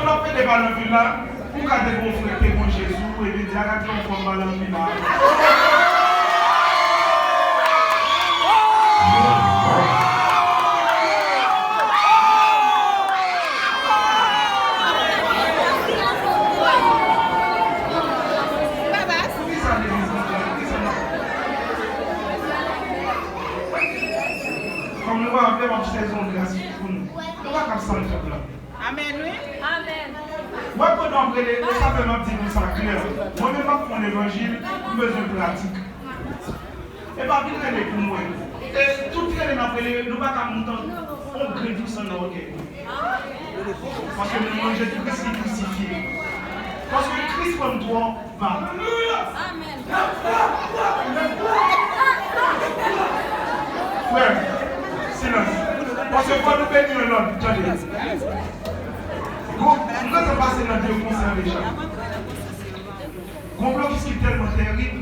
qu'on a fait des ballons là, pour qu'à des bons frères, bon Jésus, et bien, dire à qu'on fait ballon là. Comme nous avons fait une saison de grâce pour nous. Nous va comme ça le faire là. Amen, oui. Amen. Moi, quand on veut simplement dire ça clair, moi-même, pour l'évangile, je besoin de pratique. Et pas bien les pour moi. Et tout ce que nous avons nous pas comme on crée tout ça dans le cœur. Parce que nous mangeons tout ce qui est crucifié. Parce que Christ comme toi va. Amen. Frère, silence. Parce que quand nous bénissons l'homme, attendez. Nous sommes passés dans deux concerts déjà. Mon bloc qui est tellement terrible,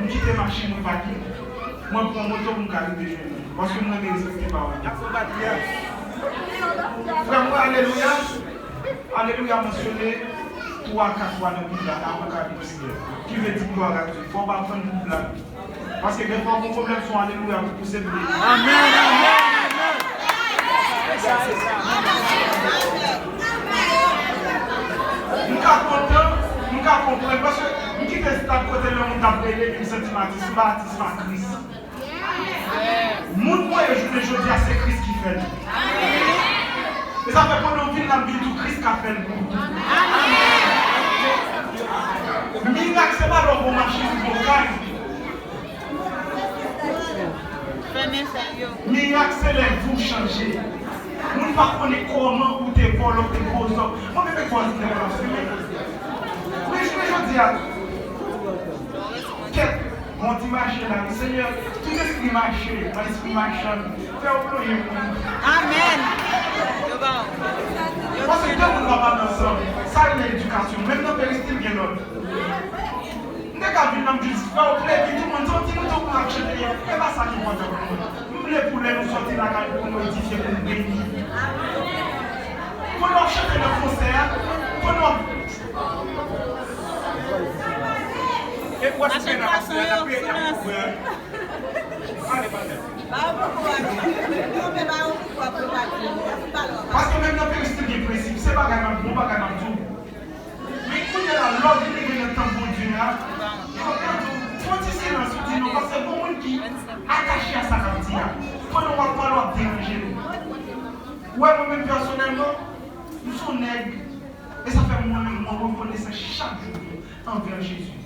nous quittons la machine, nous pas quitter. Moi, pour mon moteur, nous carré de jeunes. Parce que nous ne respectons pas. Frère, moi, alléluia. Alléluia, mentionné 3-4 fois dans le Bible, avant de prier. Qui veut dire gloire à Dieu. Il ne faut pas prendre une blague. Parce que des fois, mon problème sont alléluia pour pousser le Bible. Amen, amen. Nous comprenons parce que nous quittons ce côté là, nous avons appelé le sentimentisme, baptisme à Christ. Mon point je dis à c'est Christ qui fait. Et ça fait qu'on vit dans la vie tout Christ qui a fait le coup. Miracle, c'est pas le bon marché pour vos cas. Miracle, c'est les vous changer. Nous ne pas connaître comment ou tes vols ou tes beaux hommes. Moi, je vais voir ce que mais je dis à mon dimanche là, Seigneur, tout l'esprit marché, mon esprit marchand, fais au plus. Amen. Parce que quand on va pas ensemble, ça c'est l'éducation, même dans le péristyle, il y a l'autre. Nous avons vu dans le justice, fais au plus, tout le monde dit, nous devons marcher derrière, et pas ça qui va faire. Nous voulons pour nous sortir la caille pour nous édifier, pour nous bénir. Pour nous chanter le concert, pour nous. Et quoi c'est la parce que même dans le péristyle des principes, c'est pas grave, bon, pas grave tout. Mais quand il y a la loi qui est dans le temps pour Dieu, il faut que tu silence, parce que c'est bon monde qui attaché à sa quartier. Quand on va falloir déranger nous. Ouais, moi-même personnellement, nous sommes nègres. Et ça fait moi-même, moi, reconnaissant chaque jour envers Jésus.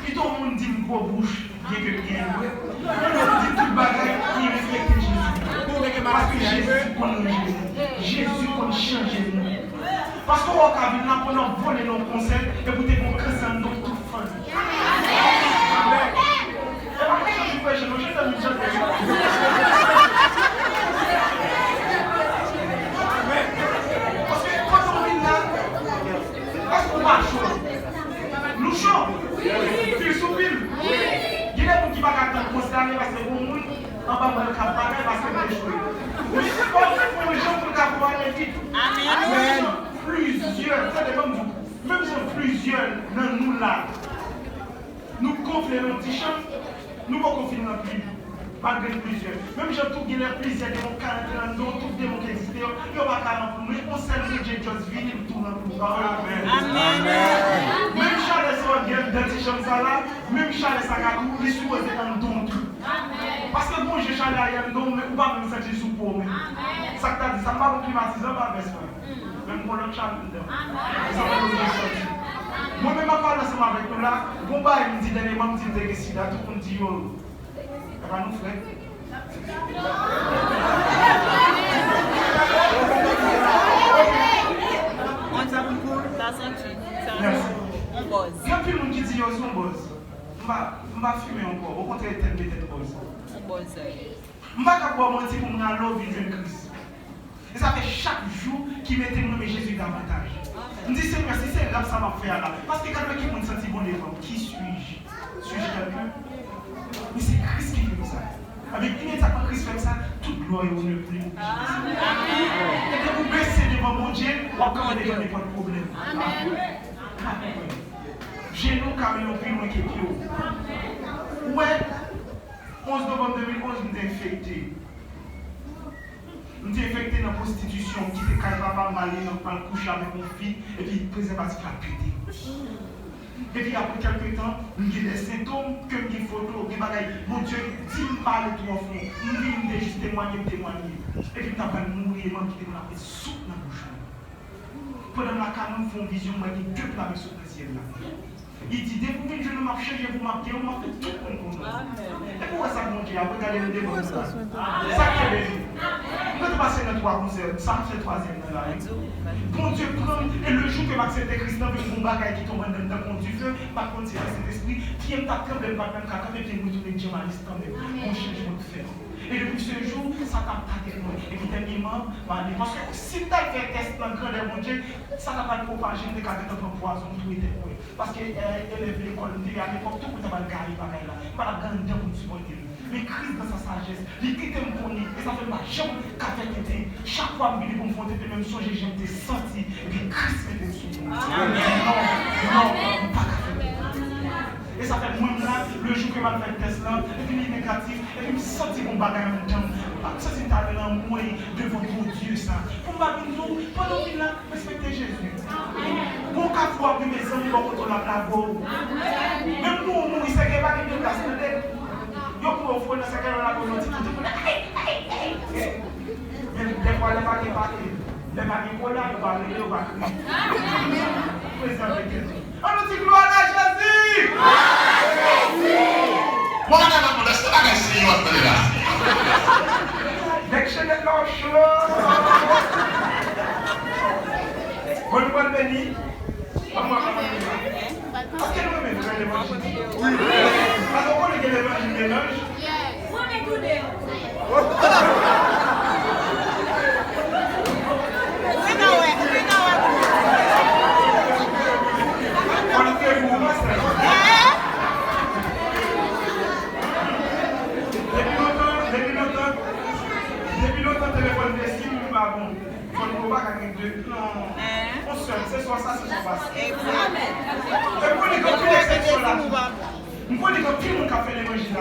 Si tout le monde dit une grosse bouche, bien que bien, tout le monde dit tout bagaille, il respecte Jésus. Parce que Jésus connaît Jésus. Jésus connaît changer nous. Parce qu'on va venir là pour nous voler nos conseils et pour te montrer ça dans toute fin. Amen. Et après, je suis prêché, je t'ai mis parce que quand on vient là, est-ce qu'on va chaud? Nous chaud? Pile sous pile. Il y a des gens qui ne vont pas considérer parce que bon monde en bas de la campagne parce que c'est échoué. Mais c'est pas pour les gens pour pouvoir aller vite. Amen. Plusieurs, ça dépend de vous. Même si plusieurs dans nous là, nous gonflons nos petits champs, nous ne pouvons pas finir notre vie. Malgré plusieurs. Même si tout les plusieurs de mon caractère, tout des mots qui existent, il n'y a pas qu'à nous. Mais on sait que Dieu juste venu pour nous pour Amen. Amen. Même Charles soit bien dans ces champs là, même Charles Sagatou, il est supposé en don tout. Parce que bon, j'ai Charles ailleurs, donc mais pas même sentir sous pour moi. Ça t'a dit, ça m'a pas climatisé, pas baisse. Même pour l'autre Charles dedans. Ça va nous sortir. Moi-même, je parle ensemble avec nous là, bon, bah, il me dit dernièrement, il me dit que si là, tout le monde dit yo. Ça va nous faire. On s'appelle pour la santé. Merci. On bosse. Il y a plus de monde qui dit yo, c'est on bosse. Je vais fumer encore. Au contraire, il y a une bosse. On bosse. Je ne vais pas boire mentir pour mon allo vivre de Christ. Et ça fait chaque jour qu'il mettait mon nom Jésus davantage. Je me dis, Seigneur, si c'est là que ça va faire là. Parce que quand quelqu'un me senti bon devant, qui suis-je? Suis-je quelqu'un? Mais c'est Christ qui fait ça. Avec une étape quand Christ fait ça, toute gloire est honneur pour lui. Et que vous baissez devant mon Dieu, on va commander devant n'importe quel problème. Amen. J'ai nous camions plus loin que Pio. Ouais, 11 novembre 2011, nous sommes infectés. Nous sommes infectés dans la prostitution, qui était carrément mal, dans le coucher avec mon fille, et puis préservatif a pété. Et puis après quelques temps, nous avons des symptômes, que nous avons des photos, des bagailles. Mon Dieu, dis mal tout au fond. Nous avons juste témoigner. Et puis nous avons mourir, nous avons fait soupe dans la bouche. Pendant la canon, nous faisons vision, nous avons deux plats de soupe dans le ciel. Il dit, dès que vous je ne m'ai changé, vous m'avez on m'a fait tout le monde. Et pourquoi ça mon Dieu, regardez le débat. Ça qui est béni. Nous avons passé notre trois concerts, ça fait troisième dans la règle. Bon Dieu prend, et le jour que m'accepte Christ dans le bon bagage qui tombe dans le feu, par contre, c'est Saint-Esprit, qui aime ta tremble, pas même quand même, qui est retourné journaliste quand même. Mon changement de fait. Et depuis ce jour, ça t'a tapé moi. Et puis dernièrement, parce que si tu as fait test dans le grand de mon Dieu, ça n'a pas de propager de cadre de poison, tout était pour parce que élève l'école, à l'époque, tout le monde a gagné pareil là. Pas la grande dame pour supporter. Mais Christ dans sa sagesse, il quitte mon nez, et ça fait ma jambe qu'a fait quitter. Chaque fois que je me confronte, même songer, j'aime te sentir, et puis Christ fait des sous. Non, pas qu'à faire. Et ça fait moi là, le jour que je vais faire le test là, et puis il est négatif, et puis je me sens mon bagage en même temps. Ça c'est un élan moi devant mon Dieu ça. Pour ma vie, pendant qu'il a respecté Jésus. Bon qu'à voir que mes amis vont contre la boue. Même nous, il s'est pas de place de l'aide. Yo pour offrir dans cette la boue, tout le monde mais des fois les paquets les paquets cola, ils vont aller, ils vont crier. On nous dit gloire à Jésus! Moi, je ne sais pas si je vais là. Dès que je l'ai lâché, bonne béni. Parce que nous mettons l'évangile. Parce qu'on connaît que l'évangile mélange. Depuis longtemps, téléphone de SIM, pas bon. Il faut pas gagner deux. Non. On seul, c'est soit ça, c'est soit ça. Et pour les copies d'exception là, pour les copies, on a fait l'évangile là.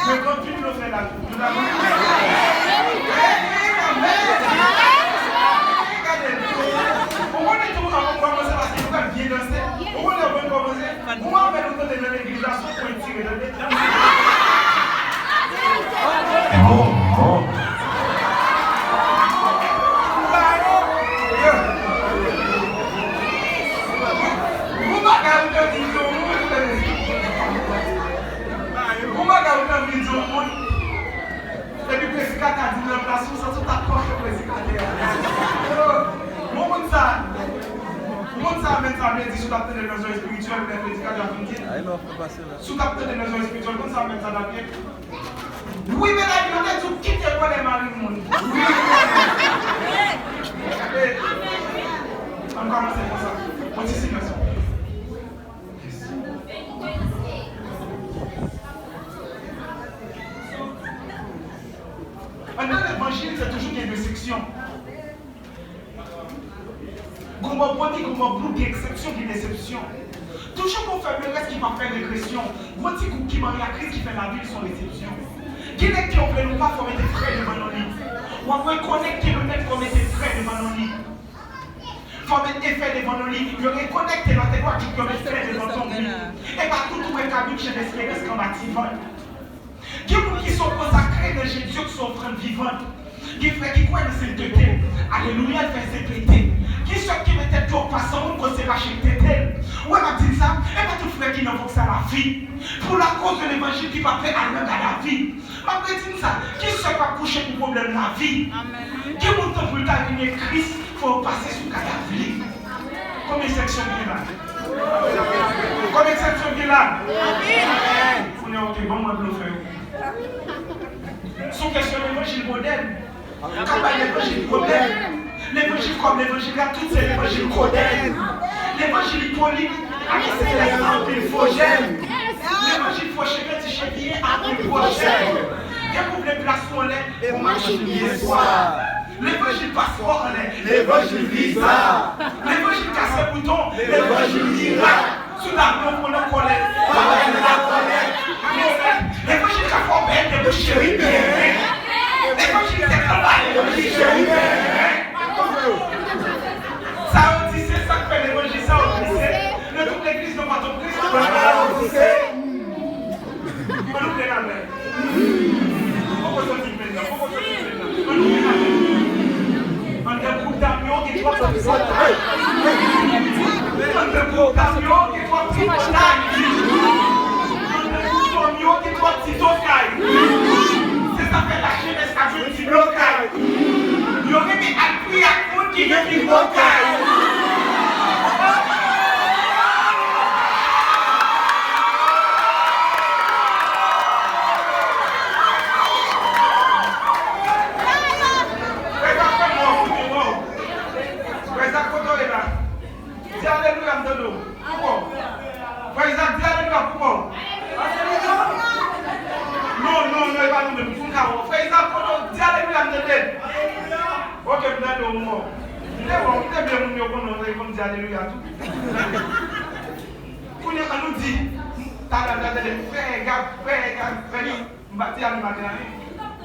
Mais quand tu le fais là, nous avons on est tout à commencer parce qu'il faut bien danser. On est commencer. Moi, avec le temps de l'église, là, son point tiré de l'église. Et puis, le président a dit la place où ça tout accroche le président. Mon monde ça, dit sous capteur de maison spirituelle, le prédicateur a dit. Sous capteur de maison spirituelle, comme ça, met ça dans le pied. Oui, mais la bibliothèque, tout quitte les maris du monde. Oui, on commence comme ça. Anticipation. Dans l'évangile, c'est toujours qu'il y a deux sections. Comment body, comment blue, qui est exception, qui est déception. Toujours qu'on fait le reste qui va faire régression. Voici qui marie la crise qui fait la vie, sont l'exception. Qui est qui on peut nous pas former des frères de Manoli. On va reconnecter le net comme des frères de Manoli. Former des frères de Manoli. Le reconnecter dans tes doigts qui comme des frères de Manoli. Et pas tout le monde qui a l'espérance combative. Qui sont consacrés dans Jésus, qui sont frères vivants. Qui frères qui croient dans cette tête. Alléluia, il fait ses pétés. Qui sont qui mettent tout en passant, qu'on s'est racheté tête. Ouais, m'a dit ça. Et pas tout frère qui n'invoque ça à la vie. Pour la cause de l'évangile qui va faire à la vie. M'a dit ça. Qui sont pas couchés pour le problème de la vie. Qui montent pour le terminer Christ, il faut passer sous la vie. Combien de sections il y a là? Combien de sections il y a là? On est ok, bon, moi, je le fais. Son question de l'évangile moderne. Quand l'évangile moderne, l'évangile comme l'évangile, tout c'est l'évangile moderne. L'évangile poli, c'est l'évangile phogène. L'évangile phogène, c'est chez bien, après prochaine. Et pour les places où on est, on marche bien soir. L'évangile passe fort en l'air. L'évangile bizarre. L'évangile casse le bouton. L'évangile miracle. Sous la main pour nous connaître. L'évangile a fort bête de bouche chérie. L'évangile est travail de bouche chérie. Ça aussi, c'est ça que fait l'évangile. Ça aussi, c'est le tout l'église de Maton Christ. On nous fait la main. Pourquoi ça dit maintenant? Pourquoi ça dit maintenant? On nous fait la main. On a un groupe d'avions qui doit sortir. On a un groupe d'avions qui doit sortir. On a un groupe d'avions qui doit sortir. C'est ça fait la jeunesse à jouer du blocage. Il y aurait des appui à compte qui vient du blocage.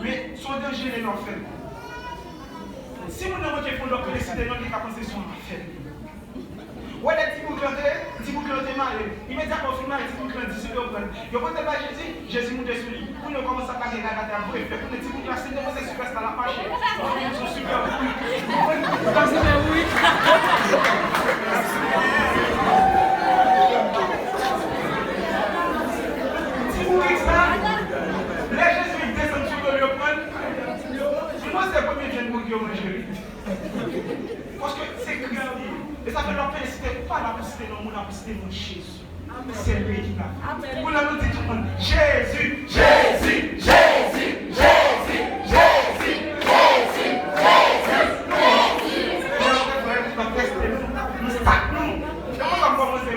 Mais son danger est l'enfer. Si vous n'avez pas fait pour féliciter, nous avons pensé sur l'enfer. Ouais, les petits boucles de mariés, immédiatement, on filme les petits boucles de Jésus. Vous pouvez pas Jésus, Jésus nous déçu. Pour nous commencer à parler de la gâte à vous, et pour les petits boucles, c'est de vous super à la marche. Ils sont super. Oui. Si vous dites ça, les Jésus descendent sur le lieu. Moi, c'est le premier que je vous dis au Jésus. Parce que c'est Christ. Et ça fait leur féliciter, pas la féliciter, non, on a félicité mon Jésus. C'est lui qui l'a fait. On a dit tout le monde, Jésus, Jésus, Jésus, Jésus, Jésus, Jésus, Jésus, nous stagnons. Et on va commencer,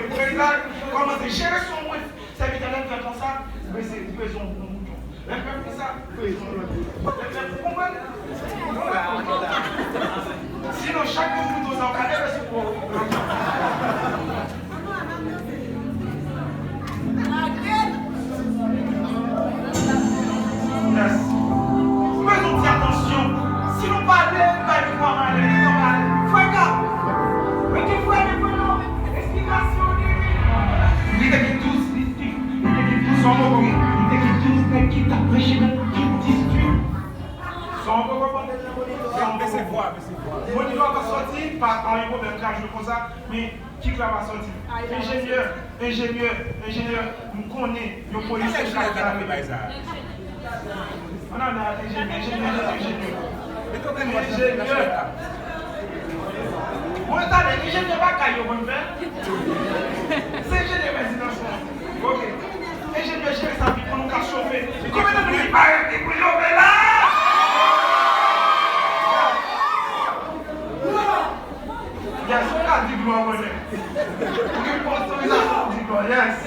commencer à gérer son mot. Ça veut dire que fait comme ça, mais c'est besoin de mon mouton. Le peuple fait ça, sinon, chaque mouton s'en calme, c'est pour yes. Faisons attention. Si nous parlons, nous allons voir mal. Frère, mais tu vois les bonhommes, explication il était tous, en haut, il était tous, mais qui t'a prêché, qui disent son mon niveau va sortir par un problème car je fais ça, mais qui va sortir? Ingénieur, nous connaissons nos policiers chaque année. On a ingénieur. Moi, ingénieur pas caillou, on fait. C'est ingénieur résidence. Ok. Ingénieur gérer sa vie pour nous chauffer. Combien de minutes arrêtez pour chauffer là? Yes, on a dit gloire, on est. On est gloire, yes.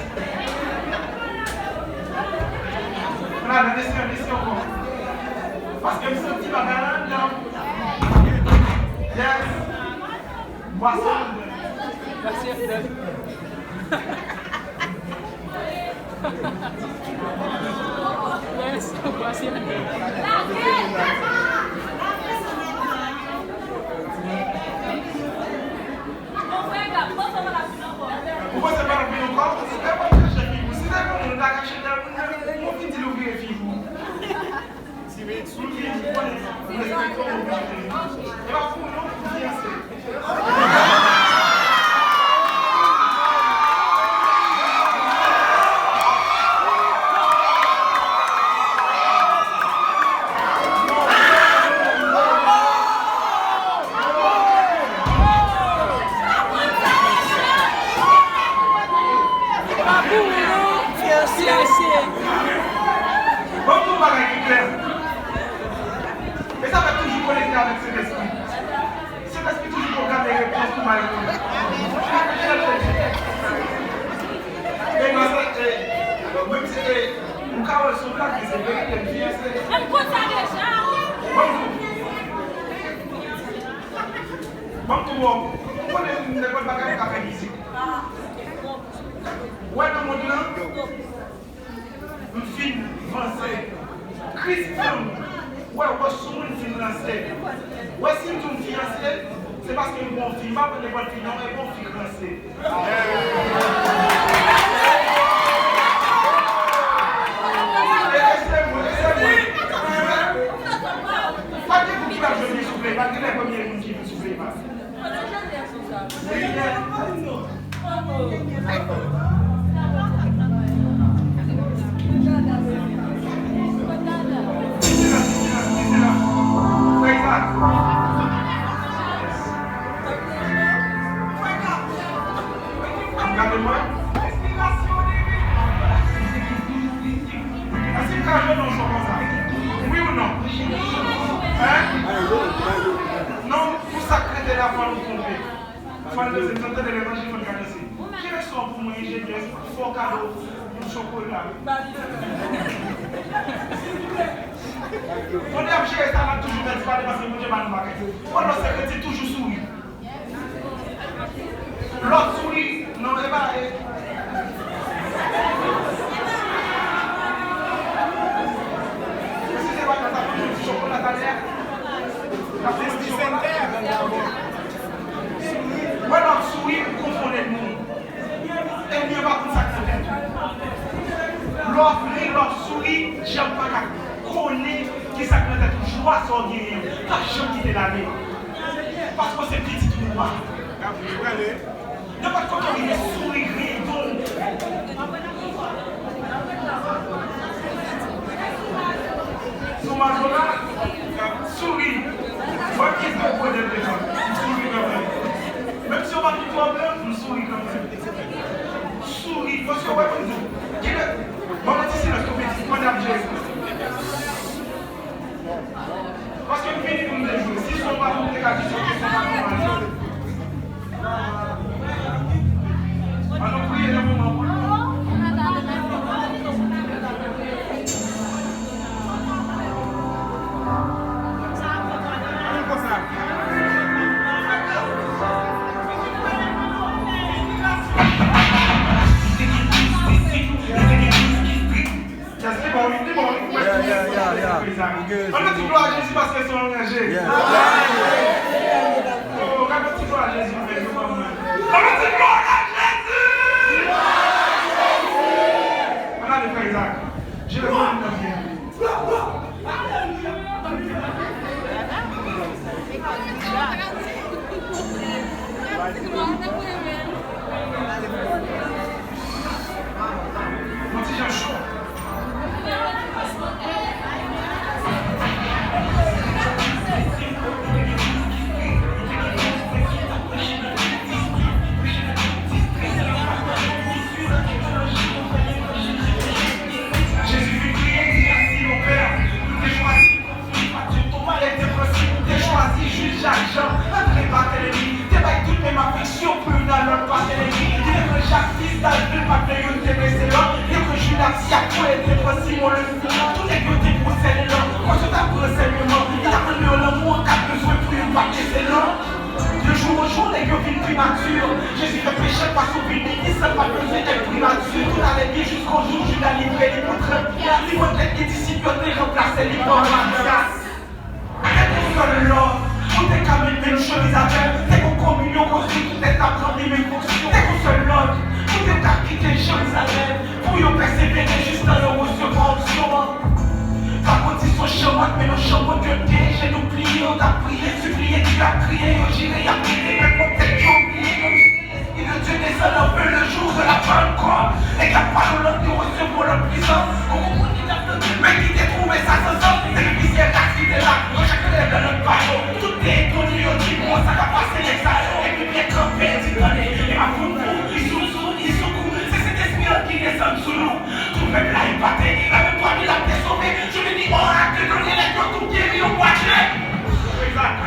On a la décision. Parce que nous sommes petits bagages là. Yes. Boisson. Yes, boisson. Pourquoi c'est pas la plus encore? C'est pas la plus chez vous. C'est pas qu'on a caché là. On vient de l'ouvrir les filles. Si vous êtes sous le pied, vous respectez mon père. Et là, pour nous, vous dites assez. Et ça va toujours connecter avec cet esprit. Cet esprit toujours programme les réponses pour ma réponse. Et moi, même si mon cas, son plat, c'est vrai, il y a une fille, c'est. Bon, tout le monde, on connaît une école de bagaille qui a fait ici. Ouais, dans mon monde, une fille française, Christian, ouais, on va sur une fille française. Ouais, si tu me fiancée, c'est parce que mon fille, pas pour les bonnes filles, non, mais bon fille française. Pas de vous qui va venir souffler, pas de les premiers qui vont souffler. Regardez-moi. Est-ce que quand je non, je comme ça? Oui ou non? Hein? Non, pour ça que la foi nous tromper. Faut nous présenter de l'évangile de Christ. Quel est son pour moi, j'ai bien fort cadeau, un chocolat. On est obligé de ça toujours mettre pas parce que mon Dieu m'a marqué. On le sait que c'est toujours sourire. L'autre souris, non, elle va. Si c'est pas quand ça fait du chocolat dans l'air, ça fait du chocolat. Ouais, l'autre souris, vous confondez le monde. Et mieux pas comme ça que c'est. L'autre souris, j'aime pas qu'à connaître qui ça peut être joie sans guérir. Pas jamais quitter la vie. Parce que c'est petit tout noir. Ne pas quand il est sourire, donc. Sur ma zone, souris. Moi, qui est le point de téléphone? Souris quand même. Même si on va tout problème, on sourit quand même. Souris, parce que, ouais, on a dit c'est notre compétition, madame Jésus. Parce que nous venons de jouer. Si ce sont pas pour les cas qui sont alors, priez le moment pour nous. On a dit gloire à Jésus parce qu'ils sont engagés. On a dit gloire à Jésus. On a dit gloire à Jésus. On a dit frère Isaac. Je le vois dans bien. Mon petit Jean chaud. Jésus ne péchait pas sous une il ne pas besoin d'être primature. Tout allait bien jusqu'au jour où il a livré les contre pierre. Il faut être les disciples de remplacer les bords de la grâce. Avec un seul l'homme, tout est comme une même chose, Isabelle. Dès qu'on communion construit, tout est apprendre les mêmes fonctions. Dès qu'on se l'homme, tout est à quitter Jérusalem. Pour y persévérer juste dans le recevoir. Par contre, ils sont chamans, mais nos chamans de Dieu, j'ai oublié, on a prié, supplié, tu as crié, on j'irai, y a prié, mais peut-être j'ai oublié. Il le Dieu des hommes veut le jour de la Pentecôte. Et qu'il n'y a pas de l'homme qui recevoir leur puissance. Mais qui t'est trouvé ça sans homme, c'est le misère qui t'est là. Chacun est dans notre bateau. Tout est étonné, on dit bon, ça va passer l'examen. Et puis bien campé, dit donné. Et ma foule, il secoue. C'est cet esprit qui descend sous nous. Tout même là, il battait. La même toi, il a été sauvé. Je lui dis, on a que donné les gens tout guéris au boîtier. Exact.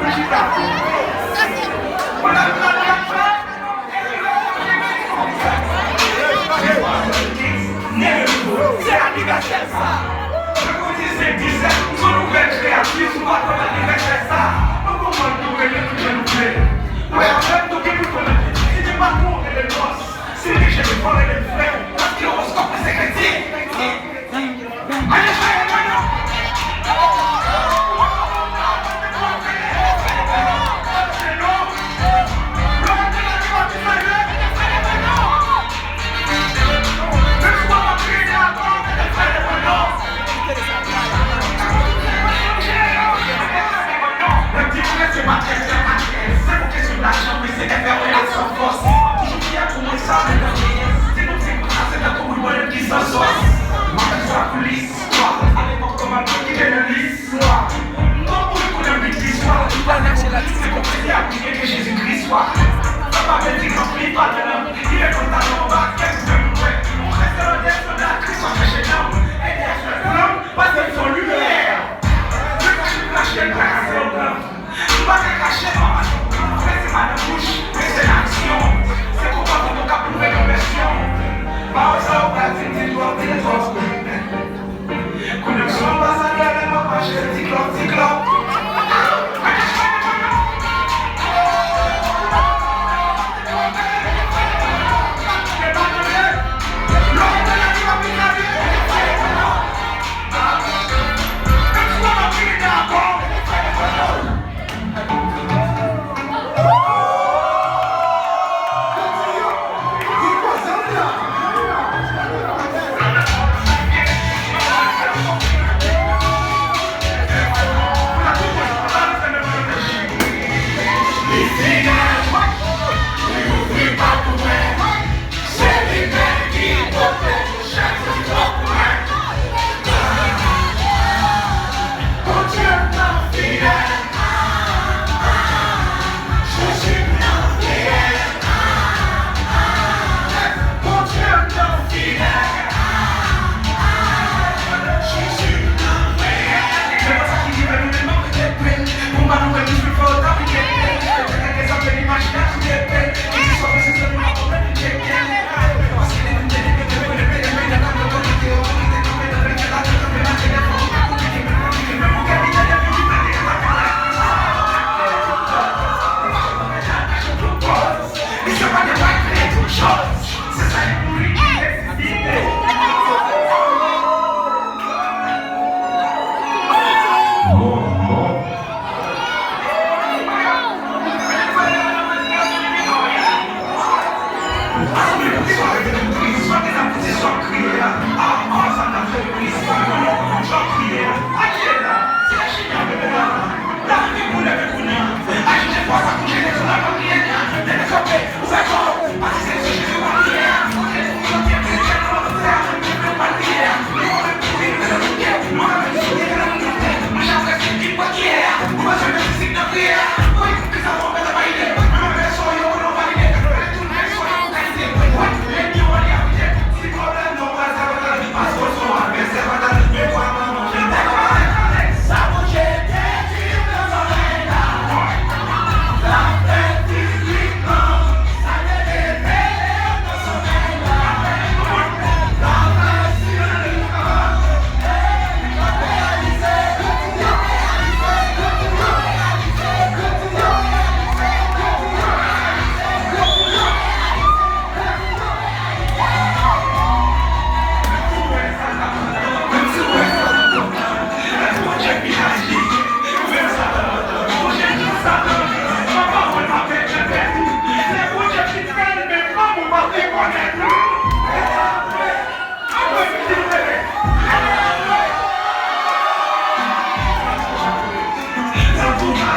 C'est l'anniversaire ça. Je vous dis c'est 17, son nouvelle créatrice, on va faire l'anniversaire ça. Donc comment nous nous ouais, en fait, nous qui nous connaissons, si tu pas pour les gosses, si les riches et les les frères, parce que l'horoscope c'est chrétien. Allez, frère, maintenant.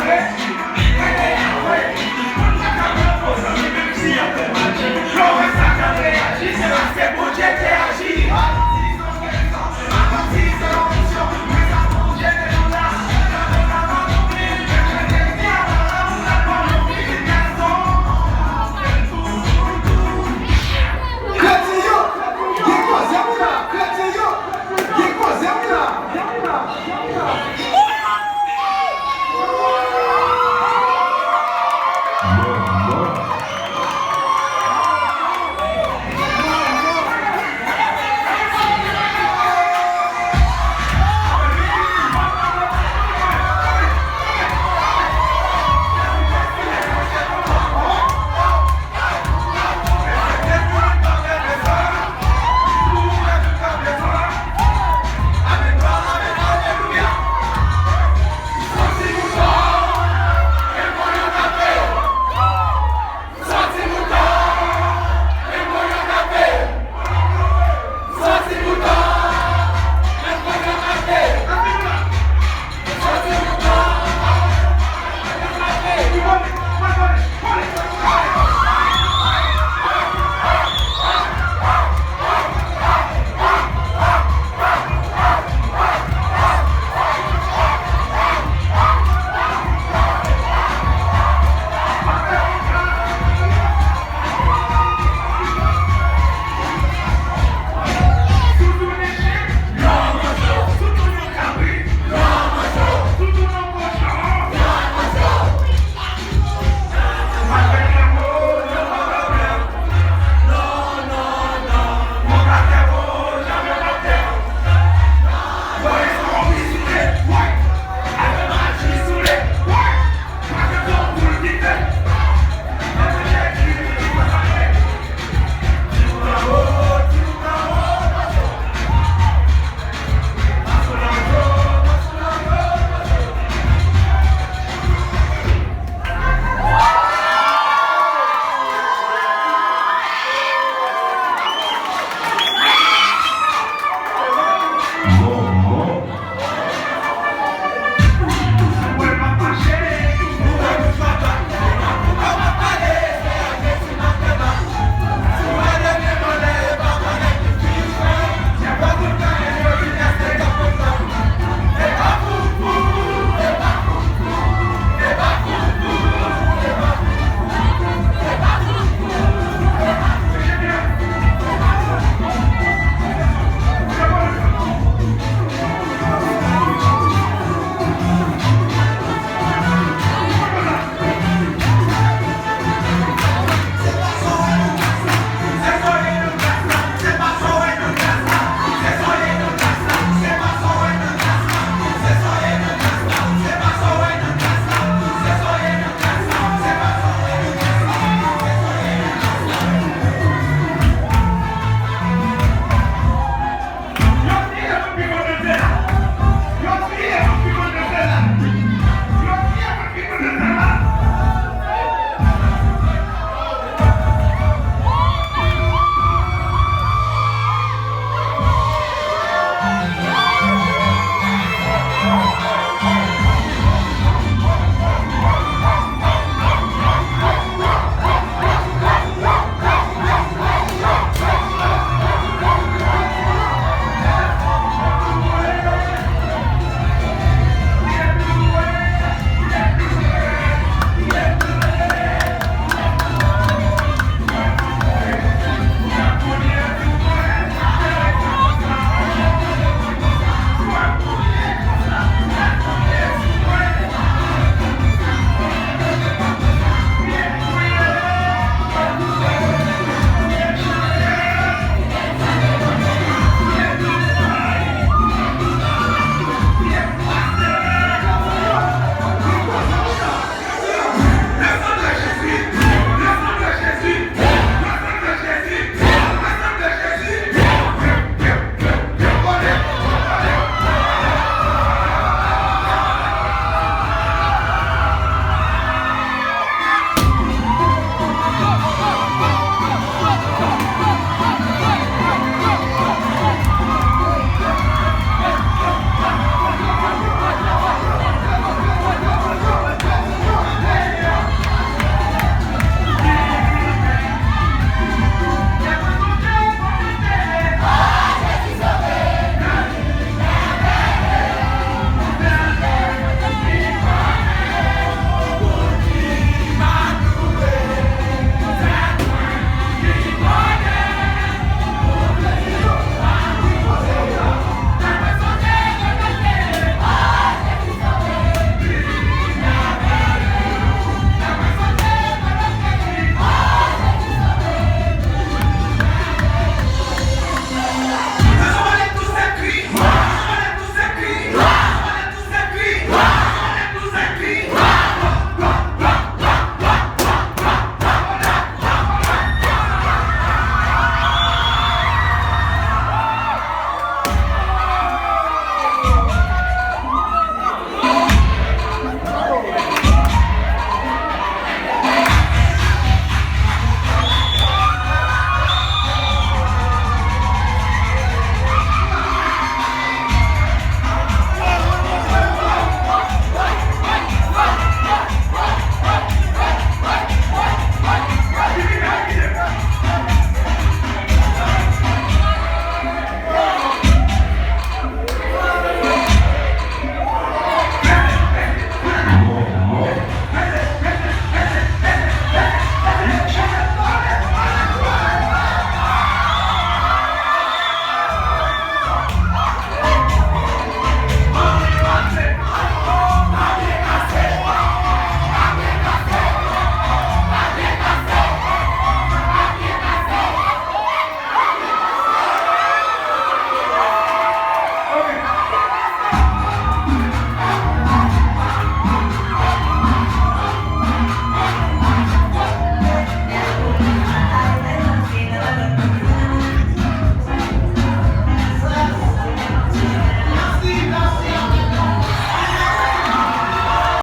Hey!